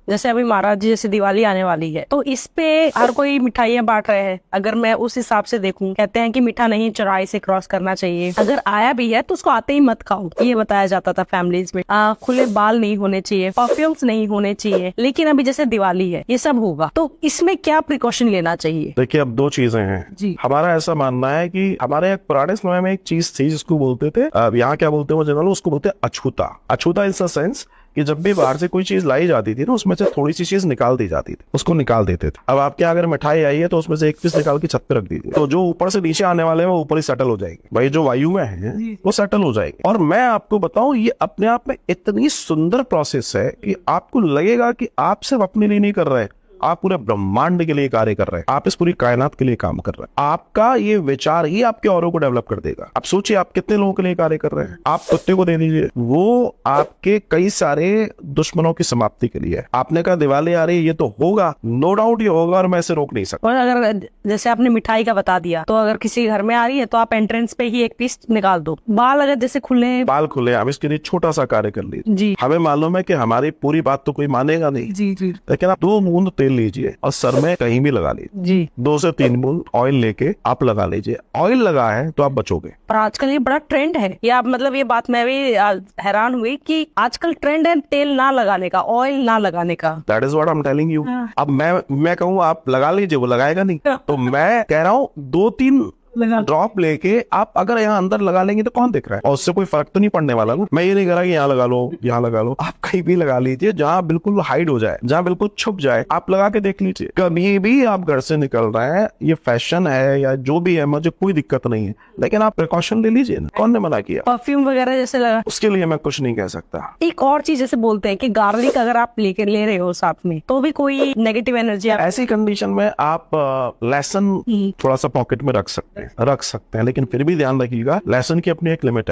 जैसे अभी महाराज जी जैसे दिवाली आने वाली है, तो इस पे हर कोई मिठाइयाँ बांट रहे हैं। अगर मैं उस हिसाब से देखूं, कहते हैं कि मीठा नहीं चौराहे से क्रॉस करना चाहिए, अगर आया भी है तो उसको आते ही मत खाओ, ये बताया जाता था फैमिलीज में। खुले बाल नहीं होने चाहिए, परफ्यूम्स नहीं होने चाहिए। लेकिन अभी जैसे दिवाली है, ये सब होगा, तो इसमें क्या प्रिकॉशन लेना चाहिए? देखिए, अब दो चीजें हैं जी। हमारा ऐसा मानना है कि हमारे एक पुराने समय में एक चीज थी जिसको बोलते थे, यहाँ क्या बोलते हैं वो जनरल, उसको बोलते हैं अछूता। अछूता इन द सेंस कि जब भी बाहर से कोई चीज लाई जाती थी ना, उसमें से थोड़ी सी चीज निकाल दी जाती थी, उसको निकाल देते थे। अब आपके अगर मिठाई आई है तो उसमें से एक पीस निकाल के छत पे रख दीजिए, तो जो ऊपर से नीचे आने वाले हैं वो ऊपर ही सेटल हो जाएंगे, भाई जो वायु में है वो सेटल हो जाएंगे। और मैं आपको बताऊं, ये अपने आप में इतनी सुंदर प्रोसेस है कि आपको लगेगा कि आप सिर्फ अपने लिए नहीं कर रहे हैं, आप पूरे ब्रह्मांड के लिए कार्य कर रहे हैं, आप इस पूरी कायनात के लिए काम कर रहे हैं। आपका ये विचार ही आपके औरों को डेवलप कर देगा। आप सोचिए आप कितने लोगों के लिए कार्य कर रहे हैं। आप कुत्ते को दे दीजिए, वो आपके कई सारे दुश्मनों की समाप्ति के लिए है। आपने कहा दिवाली आ रही है, ये तो होगा, नो डाउट ये होगा, और मैं इसे रोक नहीं सकता। और अगर जैसे आपने मिठाई का बता दिया, तो अगर किसी घर में आ रही है तो आप एंट्रेंस पे ही एक पीस निकाल दो। बाल अगर जैसे खुले, बाल खुले, हम इसके लिए छोटा सा कार्य कर लीजिए। जी हमें मालूम है कि हमारी पूरी बात तो कोई मानेगा नहीं, जी जी लेकिन आप 2 बूंद तेल लीजिए और सर में कहीं भी लगा लीजिए। जी। 2 से 3 बूंद ऑयल लेके आप लगा लीजिए। ऑयल लगा है तो आप बचोगे। पर आजकल ये बड़ा ट्रेंड है, ये आप मतलब ये बात मैं भी हैरान हुई कि आजकल ट्रेंड है तेल ना लगाने का, ऑयल ना लगाने का। That is what I am telling you. हाँ। अब मैं कहूँ आप लगा लीजिए, वो लगाएगा नहीं। तो मैं कह रहा हूँ 2-3 ड्रॉप लेके आप अगर यहाँ अंदर लगा लेंगे तो कौन दिख रहा है, और उससे कोई फर्क तो नहीं पड़ने वाला ना। मैं ये नहीं कह रहा कि यहाँ लगा लो, यहाँ लगा लो, आप कहीं भी लगा लीजिए जहाँ बिल्कुल हाइड हो जाए, जहाँ बिल्कुल छुप जाए, आप लगा के देख लीजिए। कभी भी आप घर से निकल रहे हैं, ये फैशन है या जो भी है, मुझे कोई दिक्कत नहीं है, लेकिन आप प्रिकॉशन ले लीजिए ना। कौन ने मना किया? परफ्यूम वगैरह जैसे लगा, उसके लिए मैं कुछ नहीं कह सकता। एक और चीज जैसे बोलते हैं कि गार्लिक अगर आप लेके ले रहे हो साथ में, तो भी कोई नेगेटिव एनर्जी ऐसी कंडीशन में आप लहसुन थोड़ा सा पॉकेट में रख सकते हैं, लेकिन फिर भी ध्यान रखिएगा लहसुन की अपनी एक लिमिट है।